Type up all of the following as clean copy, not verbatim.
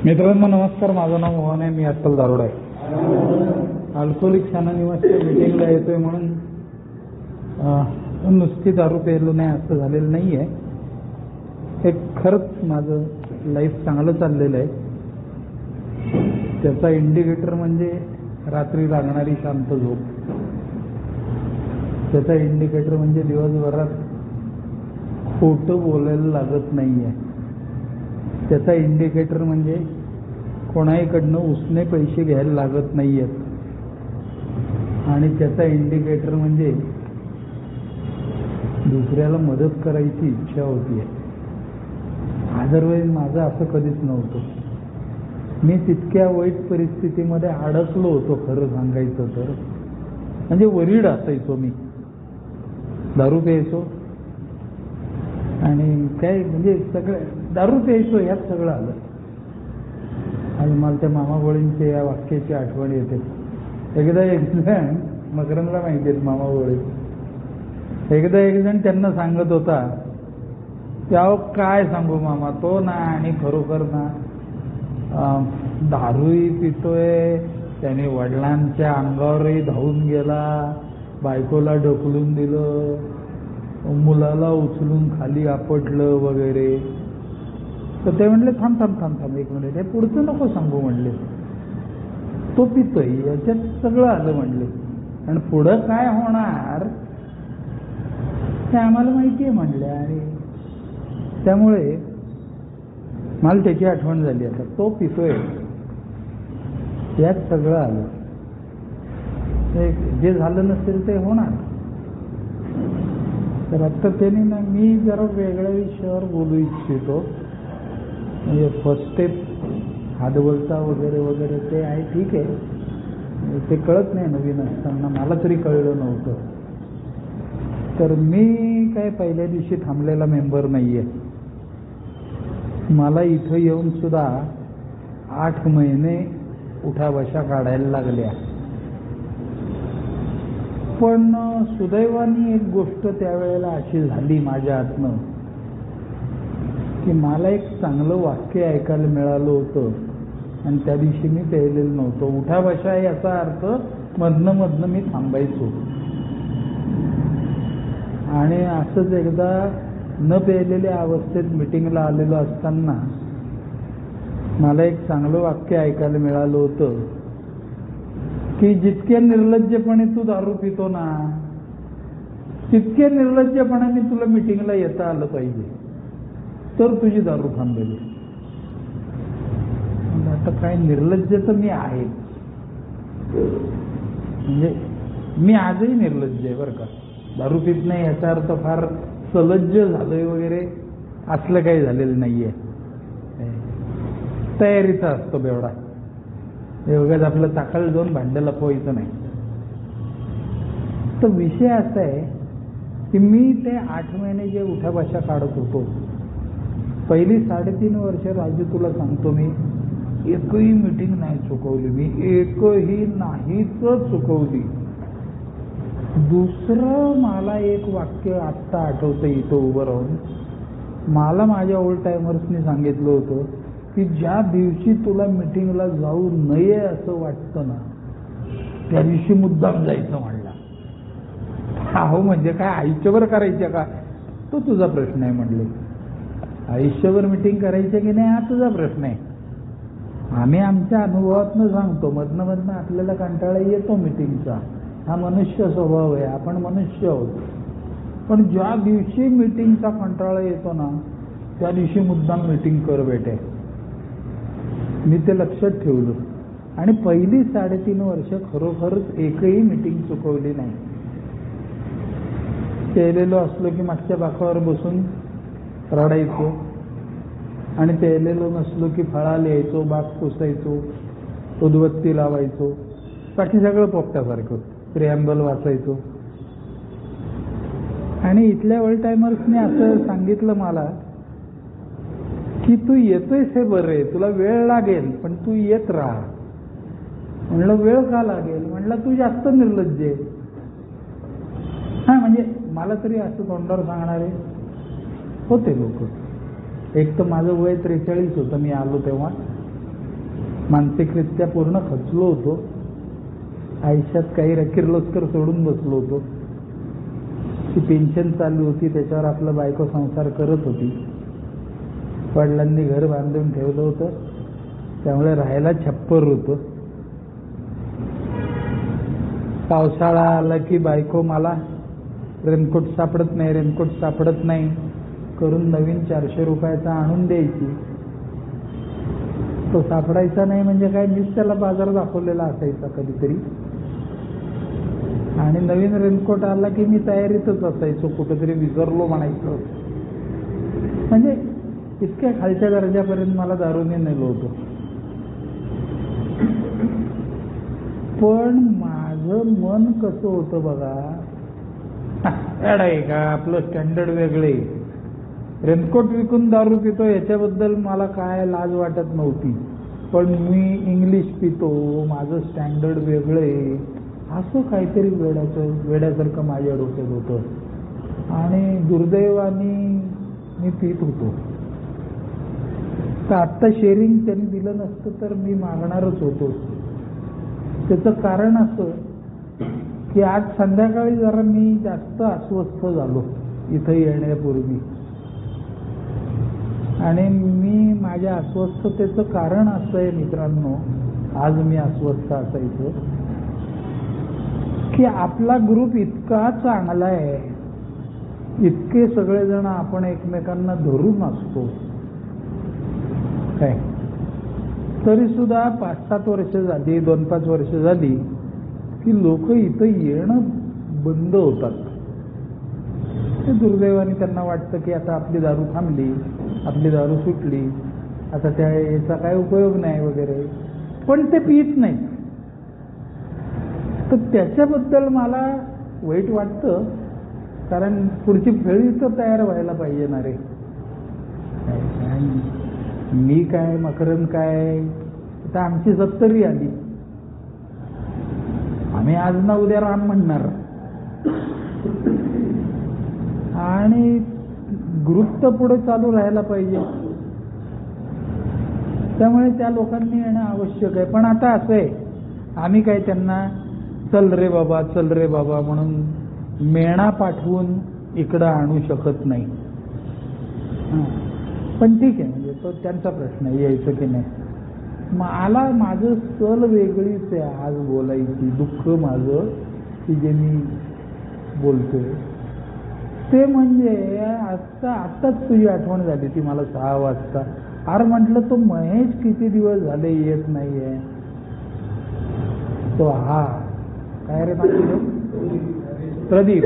मित्रांनो नमस्कार, माझं नाव मोहन आहे. मी आजकाल दारोडा आहे. अल्कोहोलिक शाना निवासच्या मीटिंगला येतोय म्हणून नुसती दारू प्यायलो नाही असं झालेलं नाही आहे. एक खरंच माझं लाईफ चांगलं चाललेलं आहे. त्याचा इंडिकेटर म्हणजे रात्री लागणारी शांत झोप. त्याचा इंडिकेटर म्हणजे दिवसभरात खोटं बोलायला लागत नाही आहे. त्याचा इंडिकेटर म्हणजे कोणाहीकडनं उसने पैसे घ्यायला लागत नाही आहेत. आणि त्याचा इंडिकेटर म्हणजे दुसऱ्याला मदत करायची इच्छा होती आहे. अदरवाईज माझं असं कधीच नव्हतं. मी तितक्या वाईट परिस्थितीमध्ये अडकलो होतो खरं सांगायचं तर. म्हणजे वरीड असायचो मी. दारू प्यायचो आणि काय म्हणजे सगळं दारू प्यायचो यात सगळं आलं. आणि मला त्या मामा गोळींच्या या वाक्याची आठवण येते. एकदा एक जण, मकरंदला माहिती आहेत मामा गोळी, एकदा एक जण त्यांना सांगत होता त्या काय सांगू मामा, तो ना आणि खरोखर ना दारूही पितोय, त्याने वडिलांच्या अंगावरही धावून गेला, बायकोला ढकलून दिलं, मुलाला उचलून खाली आपटलं वगैरे. तर ते म्हणले थांब थांब थांब थांब एक मिनिट, हे पुढचं नको सांगू म्हणले. तो पितोय याच्यात सगळं आलं म्हणले. आणि पुढं काय होणार ते आम्हाला माहिती आहे म्हणले. आणि त्यामुळे मला त्याची आठवण झाली. आता तो पितोय यात सगळं आलं. जे झालं नसेल ते होणार. तर आता त्याने ना मी जरा वेगळ्या विषयावर बोलू इच्छितो. म्हणजे फर्स्ट स्टेप हातबोलता वगैरे वगैरे ते आहे, ठीक आहे. ते कळत नाही नवीन असताना, मला तरी कळलं नव्हतं. तर मी काय पहिल्या दिवशी थांबलेला मेंबर नाही आहे. मला इथं येऊन सुद्धा 8 महिने उठाबशा काढायला लागल्या. पण सुदैवाने एक गोष्ट त्यावेळेला अशी झाली माझ्या हातनं की मला एक चांगलं वाक्य ऐकायला मिळालं होतं. आणि त्या दिवशी मी प्यायलेलं नव्हतं. उठाबशा याचा अर्थ मधनं मधनं मी थांबायचो. आणि असंच एकदा न प्यायलेल्या अवस्थेत मिटिंगला आलेलो असताना मला एक चांगलं वाक्य ऐकायला मिळालं होतं की जितक्या निर्लज्जपणे तू दारू पितो ना, तितक्या निर्लज्जपणाने तुला मिटिंगला येता आलं पाहिजे, तर तुझी दारू थांबेल. आता काय निर्लज्ज तर मी आहे. म्हणजे मी आजही निर्लज्ज आहे बरं का. दारू पित नाही याचा अर्थ फार सलज्ज झालोय वगैरे असलं काही झालेलं नाहीये. तयारीचा असतो बेवडा. एवढ्याच आपलं चाकळ जाऊन भांडं लपवायचं नाही. तर विषय असा आहे की मी ते 8 महिने जे उठाबशा काढत होतो, पहिली 3.5 वर्ष राजू तुला सांगतो मी एकही मिटिंग नाही चुकवली. मी एकही नाहीच चुकवली. दुसरं मला एक वाक्य आत्ता आठवतं इथं उभं राहून. मला माझ्या ओल्ड टायमर्सनी सांगितलं होतं की ज्या दिवशी तुला मिटिंगला जाऊ नये असं वाटतं ना, त्या दिवशी मुद्दाम जायचं म्हणला. अहो म्हणजे काय आयुष्यभर करायचं का? तो तुझा प्रश्न आहे म्हणले. आयुष्यभर मिटिंग करायचं की नाही हा तुझा प्रश्न आहे. आम्ही आमच्या अनुभवातनं सांगतो. मधनं मधनं आपल्याला कंटाळा येतो मिटिंगचा. हा मनुष्य स्वभाव आहे. आपण मनुष्य आहोत. पण ज्या दिवशी मिटिंगचा कंटाळा येतो ना, त्या दिवशी मुद्दाम मिटिंग कर बेटे. मी ते लक्षात ठेवलं. आणि पहिली 3.5 वर्ष खरोखरच एकही मिटिंग चुकवली नाही. प्यायलेलो असलो की मागच्या बाकावर बसून रडायचो. आणि प्यायलेलो नसलो की फळा लिहायचो, बाग पुसायचो, उदबत्ती लावायचो. बाकी सगळं पोपट्यासारखं प्रिॲम्बल वाचायचो. आणि इथल्या ओल्ड टायमर्सने असं सांगितलं मला की तू येतोयस हे बरं आहे, तुला वेळ लागेल पण तू येत राहा. म्हणलं वेळ का लागेल? म्हणलं तू जास्त निर्लज्ज आहे. हा म्हणजे मला तरी असं तोंडावर सांगणारे होते लोक. एक तर माझं वय 43 होतं मी आलो तेव्हा. मानसिकरित्या पूर्ण खचलो होतो. आयुष्यात काही किर्लोस्कर सोडून बसलो होतो. ती पेन्शन चालू होती, त्याच्यावर आपला बायको संसार करत होती. वडिलांनी घर बांधून ठेवलं होतं, त्यामुळे राहायला छप्पर होतं. पावसाळा आला की बायको मला रेनकोट सापडत नाही करून नवीन 400 रुपयाचा आणून द्यायची. तो सापडायचा नाही म्हणजे काय, मीच त्याला बाजार दाखवलेला असायचा कधीतरी. आणि नवीन रेनकोट आला की मी तयारीतच असायचो, कुठेतरी विसरलो म्हणायचं. म्हणजे इतक्या खालच्या दर्जापर्यंत मला दारूने नेलं होतं. पण माझं मन कसं होतं बघा, आहे का आपलं स्टँडर्ड वेगळे. रेनकोट विकून दारू पितो याच्याबद्दल मला काय लाज वाटत नव्हती, पण मी इंग्लिश पितो, माझं स्टँडर्ड वेगळे, असं काहीतरी वेड्यासारखं माझ्या डोक्यात होतं. आणि दुर्दैवाने मी पित होतो. तर आत्ता शेअरिंग त्यांनी दिलं नसतं तर मी मागणारच होतो. त्याचं कारण असं की आज संध्याकाळी जरा मी जास्त अस्वस्थ झालो इथं येण्यापूर्वी. आणि मी माझ्या अस्वस्थतेचं कारण असं आहे मित्रांनो, आज मी अस्वस्थ असायचो की आपला ग्रुप इतका चांगला आहे, इतके सगळेजण आपण एकमेकांना धरून असतो काय. तरी सुद्धा 5-7 वर्ष झाली, 2-5 वर्ष झाली की लोक इथं येणं बंद होतात. ते दुर्दैवाने त्यांना वाटतं की आता आपली दारू थांबली, आपली दारू सुटली, आता याचा काय उपयोग नाही वगैरे, पण ते पित नाही. तर त्याच्याबद्दल मला वाईट वाटतं, कारण पुढची फेळी तर तयार व्हायला पाहिजे ना रे. मी काय, मकरंद काय, आता आमची 70 आली, आम्ही आज ना उद्या राम म्हणणार. आणि ग्रुप तर पुढे चालू राहायला पाहिजे, त्यामुळे त्या लोकांनी येणं आवश्यक आहे. पण आता असं आहे, आम्ही काय त्यांना चल रे बाबा म्हणून मेणा पाठवून इकडं आणू शकत नाही. पण ठीक आहे, म्हणजे तो त्यांचा प्रश्न आहे यायचं की नाही. मला माझं सल वेगळीच आहे आज बोलायची. दुःख माझं की जे मी बोलतोय ते म्हणजे आत्ताच तुझी आठवण झाली ती मला 6 वाजता. अरे म्हटलं तो महेश किती दिवस झाले येत नाहीये. तो हा काय रे माझं प्रदीप,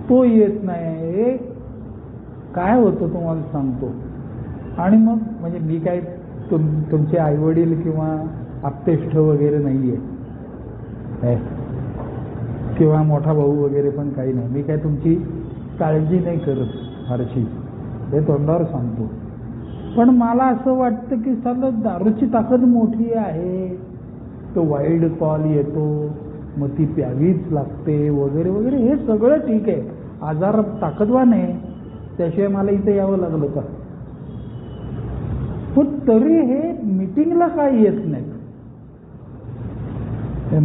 तो येत नाही. काय होतं तुम्हाला सांगतो. आणि मग म्हणजे मी काय तुमचे आईवडील किंवा आप्तेष्ट वगैरे नाहीये किंवा मोठा भाऊ वगैरे पण काही नाही. मी काय तुमची काळजी नाही करत फारशी, हे तोंडावर सांगतो. पण मला असं वाटतं की सगळं दारूची ताकद मोठी आहे. तो वाईल्ड कॉल येतो, मग ती प्यावीच लागते वगैरे वगैरे, हे सगळं ठीक आहे. आजार ताकदवान आहे, त्याशिवाय मला इथे यावं लागलं का. पण तरी हे मीटिंगला काय येत नाहीत.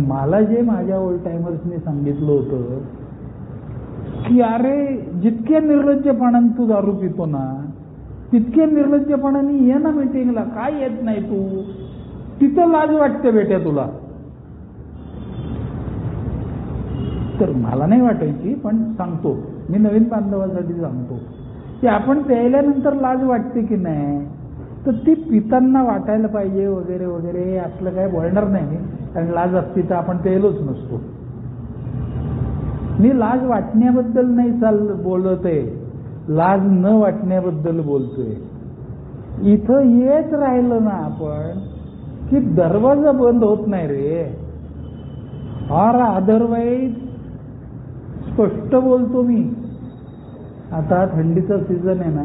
मला जे माझ्या ओल्ड टायमर्सनी सांगितलं होतं की अरे जितक्या निर्लज्जपणाने तू दारू पितो ना, तितक्या निर्लज्जपणाने ये ना मीटिंगला, काय येत नाही तू, तिथं लाज वाटते बेट्या तुला. तर मला नाही वाटायची, पण सांगतो मी, नवीन बांधवासाठी सांगतो की आपण प्यायल्यानंतर लाज वाटते की नाही, तर ती पितांना वाटायला पाहिजे वगैरे वगैरे. आपलं काय बोलणार नाही, कारण लाज असती तर आपण प्यायलोच नसतो. मी लाज वाटण्याबद्दल नाही बोलत आहे, लाज न वाटण्याबद्दल बोलतोय. इथं येत राहिलं ना आपण की दरवाजा बंद होत नाही रे. और अदरवाईज स्पष्ट बोलतो मी. आता थंडीचा सीझन आहे ना,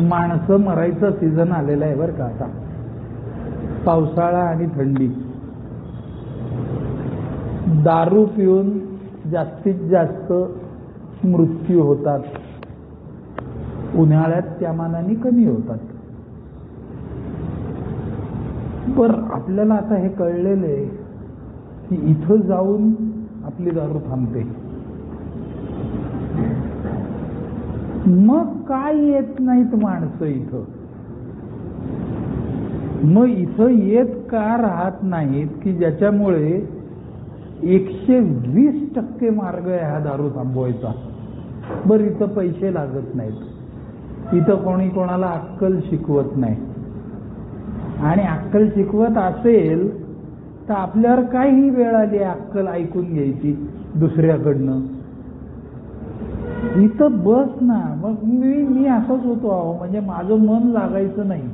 माणसं मरायचा सीझन आलेला आहे बरं का. आता पावसाळा आणि थंडी, दारू पिऊन जास्तीत जास्त मृत्यू होतात, उन्हाळ्यात त्या मानाने कमी होतात. पर आपल्याला आता हे कळलेलं आहे की इथं जाऊन आपली दारू थांबते. मग काय येत नाहीत माणसं इथं? मग इथं येत का राहत नाहीत की ज्याच्यामुळे 120% मार्ग आहे हा दारू थांबवायचा. बरं, इथं पैसे लागत नाहीत, इथं कोणी कोणाला अक्कल शिकवत नाही. आणि अक्कल शिकवत असेल तर आपल्यावर काही वेळ आली अक्कल ऐकून घ्यायची दुसऱ्याकडनं. इथं बस ना. मग मी असंच होतो अहो, म्हणजे माझं मन लागायचं नाही.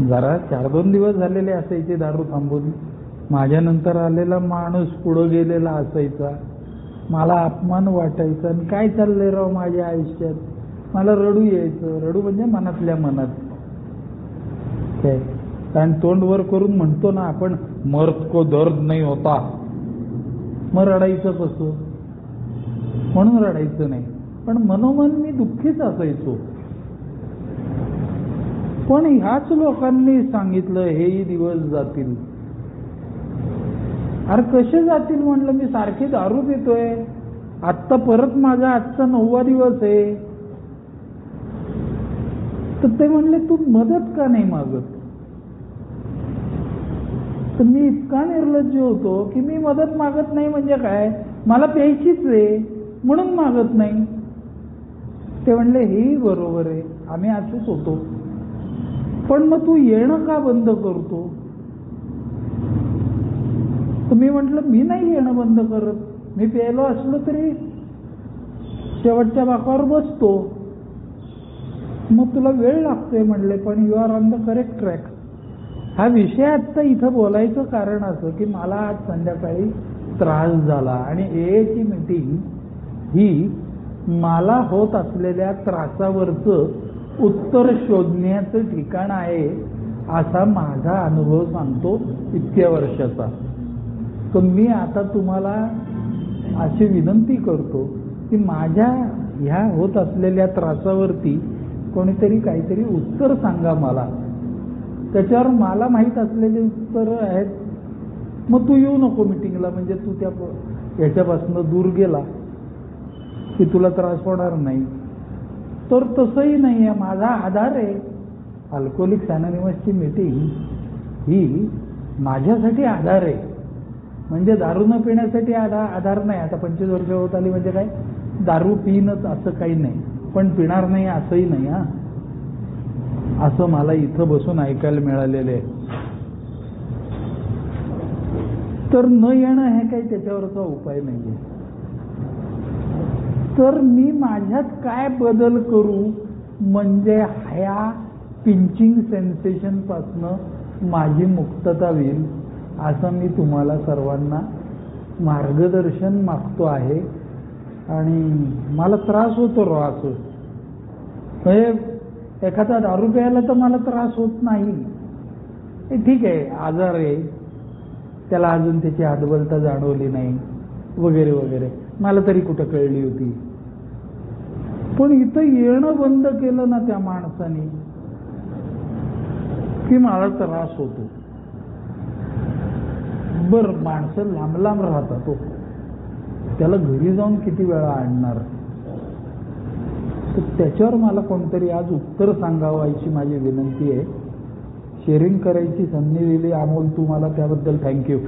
जरा 4-2 दिवस झालेले असायचे दारू थांबून. माझ्यानंतर आलेला माणूस पुढं गेलेला असायचा, मला अपमान वाटायचा. आणि काय चाललंय राव माझ्या आयुष्यात, मला रडू यायचं. रडू म्हणजे मनातल्या मनात काय. कारण तोंड वर करून म्हणतो ना आपण, मर्द को दर्द नाही होता, मग रडायचं कसं? म्हणून रडायचं नाही. पण मनोमन मी दुःखीच असायचो. पण ह्याच लोकांनी सांगितलं हेही दिवस जातील. अरे कसे जातील म्हणलं, मी सारखी दारू पितोय, आत्ता परत माझा आजचा 9वा दिवस आहे. तर ते म्हणले तू मदत का नाही मागत? तर मी इतका निर्लज्ज होतो की मी मदत मागत नाही म्हणजे काय, मला प्यायचीच आहे म्हणून मागत नाही. ते म्हणले हेही बरोबर आहे, आम्ही असेच होतो. पण मग तू येणं का बंद करतो? तर मी म्हटलं मी नाही येणं बंद करत, मी प्यायलो असलो तरी शेवटच्या बाकावर बसतो. मग तुला वेळ लागतोय म्हणले, पण you are on the correct track. हा विषय आत्ता इथं बोलायचं कारण असं की मला आज संध्याकाळी त्रास झाला आणि एएची मीटिंग ही मला होत असलेल्या त्रासावरचं उत्तर शोधण्याचं ठिकाण आहे असा माझा अनुभव सांगतो इतक्या वर्षाचा. तर मी आता तुम्हाला अशी विनंती करतो की माझ्या ह्या होत असलेल्या त्रासावरती कोणीतरी काहीतरी उत्तर सांगा मला. त्याच्यावर मला माहीत असलेले उत्तर आहेत. मग तू येऊ नको मिटिंगला, म्हणजे तू त्या याच्यापासून दूर गेला की तुला त्रास होणार नाही. तर तसंही नाही आहे, माझा आधार आहे. अल्कोहोलिक्स अनोनिमसची मीटिंग ही माझ्यासाठी आधार आहे. म्हणजे दारू न पिण्यासाठी आधार नाही. आता 25 वर्ष होत आली म्हणजे काय दारू पिणंच असं काही नाही, पण पिणार नाही असंही नाही. असं मला इथं बसून ऐकायला मिळालेलं आहे. तर न येणं हे काही त्याच्यावरचा उपाय नाहीये. तर मी माझ्यात काय बदल करू म्हणजे ह्या पिंचिंग सेन्सेशन पासनं माझी मुक्तता होईल असं मी तुम्हाला सर्वांना मार्गदर्शन मागतो आहे. आणि मला त्रास होतो रो असं, म्हणजे एखादा दारू प्यायला तर मला त्रास होत नाही. ठीक आहे, आजार आहे, त्याला अजून त्याची हातबलता जाणवली नाही वगैरे वगैरे, मला तरी कुठं कळली होती. पण इथं येणं बंद केलं ना त्या माणसाने की मला त्रास होतो. बरं, माणसं लांब लांब राहतात हो, त्याला घरी जाऊन किती वेळा आणणार? तर त्याच्यावर मला कोणतरी आज उत्तर सांगावं अशी माझी विनंती आहे. शेअरिंग करायची संधी दिली अमोल, तू मला त्याबद्दल थँक्यू.